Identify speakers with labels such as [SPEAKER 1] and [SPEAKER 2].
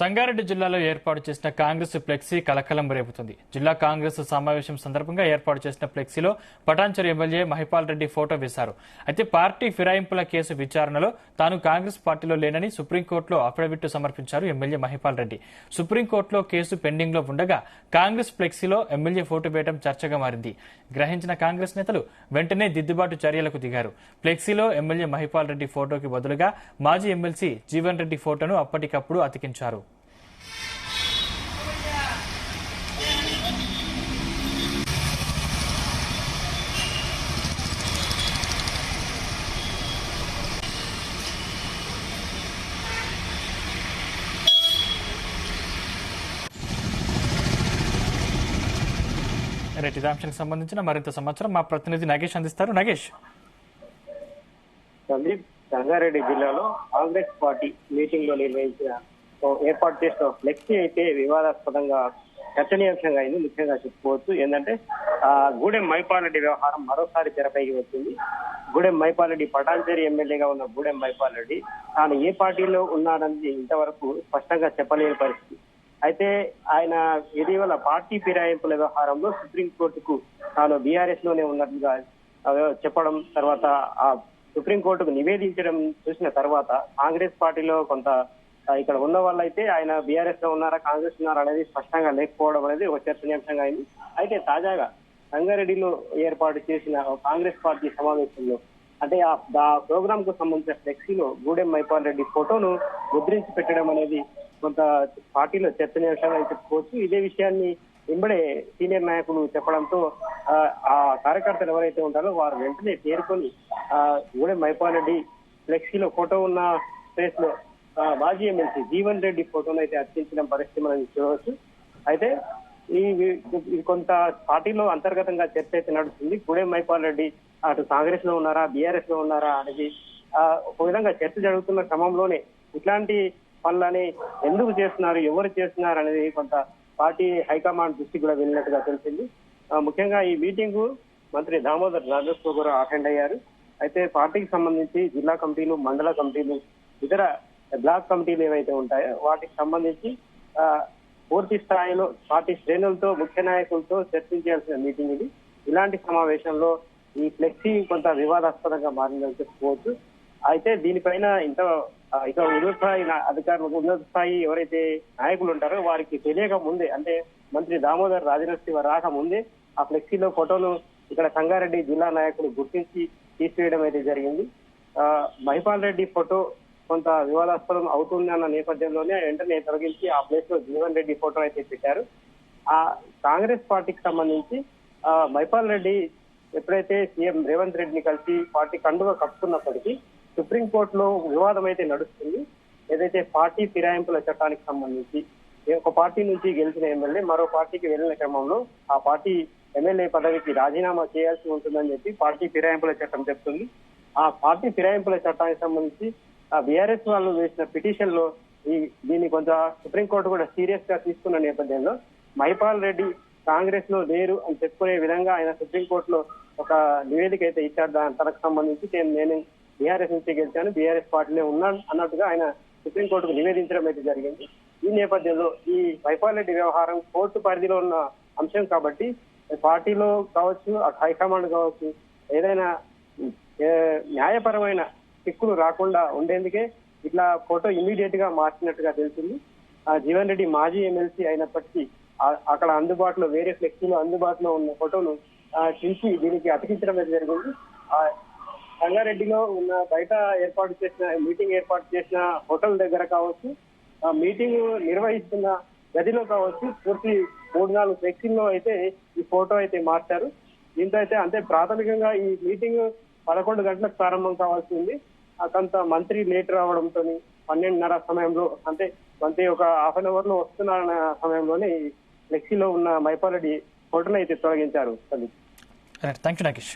[SPEAKER 1] సంగారెడ్డి జిల్లాలో ఏర్పాటు చేసిన కాంగ్రెస్ ఫ్లెక్సీ కలకలం రేపుతుంది. జిల్లా కాంగ్రెస్ సమావేశం సందర్భంగా ఏర్పాటు చేసిన ఫ్లెక్సీలో పటాన్చెరు ఎమ్మెల్యే మహిపాల్ రెడ్డి ఫోటో వేశారు. అయితే పార్టీ ఫిరాయింపుల కేసు విచారణలో తాను కాంగ్రెస్ పార్టీలో లేనని సుప్రీంకోర్టులో అఫిడవిట్ సమర్పించారు ఎమ్మెల్యే మహిపాల్ రెడ్డి. సుప్రీంకోర్టులో కేసు పెండింగ్ లో ఉండగా కాంగ్రెస్ ఫ్లెక్సీలో ఎమ్మెల్యే ఫోటో వేయడం చర్చగా మారింది. గ్రహించిన కాంగ్రెస్ నేతలు వెంటనే దిద్దుబాటు చర్యలకు దిగారు. ఫ్లెక్సీలో ఎమ్మెల్యే మహిపాల్ రెడ్డి ఫోటోకి బదులుగా మాజీ ఎమ్మెల్సీ జీవన్ రెడ్డి ఫోటోను అప్పటికప్పుడు అతికించారు. ఇదే అంశానికి సంబంధించిన మరింత సమాచారం మా ప్రతినిధి నగేష్ అందిస్తారు. నగేష్,
[SPEAKER 2] సంగారెడ్డి జిల్లాలో కాంగ్రెస్ పార్టీ మీటింగ్ లో నిర్వహించిన ఏర్పాటు చేసిన ఫ్లెక్సీ అయితే వివాదాస్పదంగా చర్చనీయాంశంగా అయింది. ముఖ్యంగా చెప్పుకోవచ్చు ఏంటంటే గూడెం మైపాల్ రెడ్డి వ్యవహారం మరోసారి తెరపైకి వచ్చింది. గూడెం మైపాల్ రెడ్డి పటాన్చెరు ఎమ్మెల్యేగా ఉన్న గూడెం మైపాల్ రెడ్డి తాను ఏ పార్టీలో ఉన్నాడని ఇంతవరకు స్పష్టంగా చెప్పలేని పరిస్థితి. అయితే ఆయన ఇటీవల పార్టీ ఫిరాయింపుల వ్యవహారంలో సుప్రీంకోర్టుకు తాను బీఆర్ఎస్ లోనే ఉన్నట్టుగా చెప్పడం, తర్వాత ఆ సుప్రీంకోర్టుకు నివేదించడం చూసిన తర్వాత కాంగ్రెస్ పార్టీలో కొంత ఇక్కడ ఉన్న వాళ్ళైతే ఆయన బీఆర్ఎస్ లో ఉన్నారా కాంగ్రెస్ ఉన్నారా అనేది స్పష్టంగా లేకపోవడం అనేది ఒక చర్చనీయాంశంగా అయింది. అయితే తాజాగా సంగారెడ్డిలో ఏర్పాటు చేసిన కాంగ్రెస్ పార్టీ సమావేశంలో అంటే ఆ ప్రోగ్రామ్ కు సంబంధించిన ఫ్లెక్సీలో గూడెం మైపాల్ రెడ్డి ఫోటోను ముద్రించి పెట్టడం అనేది కొంత పార్టీలో చర్చనీయాంశంగా చెప్పుకోవచ్చు. ఇదే విషయాన్ని వెంబడే సీనియర్ నాయకులు చెప్పడంతో ఆ కార్యకర్తలు ఎవరైతే ఉంటారో వారు వెంటనే చేరుకొని గూడెం మైపాల్ రెడ్డి ఫ్లెక్సీలో ఫోటో ఉన్న ప్లేస్ లో మాజీ ఎమ్మెల్సీ జీవన్ రెడ్డి ఫోటోను అయితే అర్పించడం పరిస్థితి మనం చూడవచ్చు. అయితే ఈ కొంత పార్టీలో అంతర్గతంగా చర్చ అయితే నడుస్తుంది. గూడెం మైపాల్ రెడ్డి అటు కాంగ్రెస్ లో ఉన్నారా బీఆర్ఎస్ లో ఉన్నారా అనేది ఒక విధంగా చర్చ జరుగుతున్న క్రమంలోనే ఇట్లాంటి పనులని ఎందుకు చేస్తున్నారు, ఎవరు చేస్తున్నారు అనేది కొంత పార్టీ హైకమాండ్ దృష్టికి కూడా వెళ్ళినట్టుగా తెలిసింది. ముఖ్యంగా ఈ మీటింగ్ మంత్రి దామోదర్ రాజేశ్వర్ కూడా అటెండ్ అయ్యారు. అయితే పార్టీకి సంబంధించి జిల్లా కమిటీలు, మండల కమిటీలు, ఇతర బ్లాక్ కమిటీలు ఏవైతే ఉంటాయో వాటికి సంబంధించి పూర్తి స్థాయిలో పార్టీ శ్రేణులతో, ముఖ్య నాయకులతో చర్చించాల్సిన మీటింగ్ ఇది. ఇలాంటి సమావేశంలో ఈ ఫ్లెక్సీ కొంత వివాదాస్పదంగా మారిందని చెప్పుకోవచ్చు. అయితే దీనిపైన ఇక ఉన్నత స్థాయి అధికారులు, ఉన్నత స్థాయి ఎవరైతే నాయకులు ఉంటారో వారికి తెలియక ముందే, అంటే మంత్రి దామోదర్ రాజనరసింహ రాక ముందే ఆ ఫ్లెక్సీలో ఫోటోను ఇక్కడ సంగారెడ్డి జిల్లా నాయకులు గుర్తించి తీసివేయడం అయితే జరిగింది. మహిపాల్ రెడ్డి ఫోటో కొంత వివాదాస్పదం అవుతుందన్న నేపథ్యంలోనే వెంటనే తొలగించి ఆ ప్లేస్ లో జీవన్ రెడ్డి ఫోటో అయితే పెట్టారు. ఆ కాంగ్రెస్ పార్టీకి సంబంధించి మహిపాల్ రెడ్డి ఎప్పుడైతే సీఎం రేవంత్ రెడ్డిని కలిసి పార్టీ కండుగా కప్పుతున్నప్పటికీ సుప్రీంకోర్టులో వివాదం అయితే నడుస్తుంది. ఏదైతే పార్టీ ఫిరాయింపుల చట్టానికి సంబంధించి ఒక పార్టీ నుంచి గెలిచిన ఎమ్మెల్యే మరో పార్టీకి వెళ్లిన క్రమంలో ఆ పార్టీ ఎమ్మెల్యే పదవికి రాజీనామా చేయాల్సి ఉంటుందని చెప్పి పార్టీ ఫిరాయింపుల చట్టం చెప్తుంది. ఆ పార్టీ ఫిరాయింపుల చట్టానికి సంబంధించి ఆ బీఆర్ఎస్ వాళ్ళు వేసిన పిటిషన్ లో దీన్ని కొంత సుప్రీంకోర్టు కూడా సీరియస్ గా తీసుకున్న నేపథ్యంలో మహిపాల్ రెడ్డి కాంగ్రెస్ లో లేరు అని చెప్పుకునే విధంగా ఆయన సుప్రీంకోర్టులో ఒక నివేదిక అయితే ఇచ్చారు. తనకు సంబంధించి నేను బీఆర్ఎస్ నుంచి గెలిచాను, బీఆర్ఎస్ పార్టీలో ఉన్నాను అన్నట్టుగా ఆయన సుప్రీంకోర్టుకు నివేదించడం అయితే జరిగింది. ఈ నేపథ్యంలో ఈ మహిపాల్ రెడ్డి వ్యవహారం కోర్టు పరిధిలో ఉన్న అంశం కాబట్టి పార్టీలో కావచ్చు, హైకమాండ్ కావచ్చు, ఏదైనా న్యాయపరమైన చిక్కులు రాకుండా ఉండేందుకే ఇట్లా ఫోటో ఇమీడియట్ గా మార్చినట్టుగా తెలిసింది. జీవన్ రెడ్డి మాజీ ఎమ్మెల్సీ అయినప్పటికీ అక్కడ అందుబాటులో వేరే ఫ్లెక్సీలో అందుబాటులో ఉన్న ఫోటోను చించి దీనికి అతికించడం అయితే జరిగింది. సంగారెడ్డిలో ఉన్న బయట మీటింగ్ ఏర్పాటు చేసిన హోటల్ దగ్గర కావచ్చు, మీటింగ్ నిర్వహిస్తున్న గదిలో కావచ్చు, పూర్తి 3-4 ఫ్లెక్సీల్లో అయితే ఈ ఫోటో అయితే మార్చారు. దీంతో అయితే అంటే ప్రాథమికంగా ఈ మీటింగ్ 11 గంటలకు ప్రారంభం కావాల్సి ఉంది. కొంత మంత్రి లేట్ రావడంతో 12:30 సమయంలో, అంటే మంత్రి ఒక హాఫ్ అన్ అవర్ లో వస్తున్న సమయంలోనే ఫ్లెక్సీలో ఉన్న మైపాల్ రెడ్డి ఫోటోను అయితే తొలగించారు.
[SPEAKER 1] Thank you Nagesh.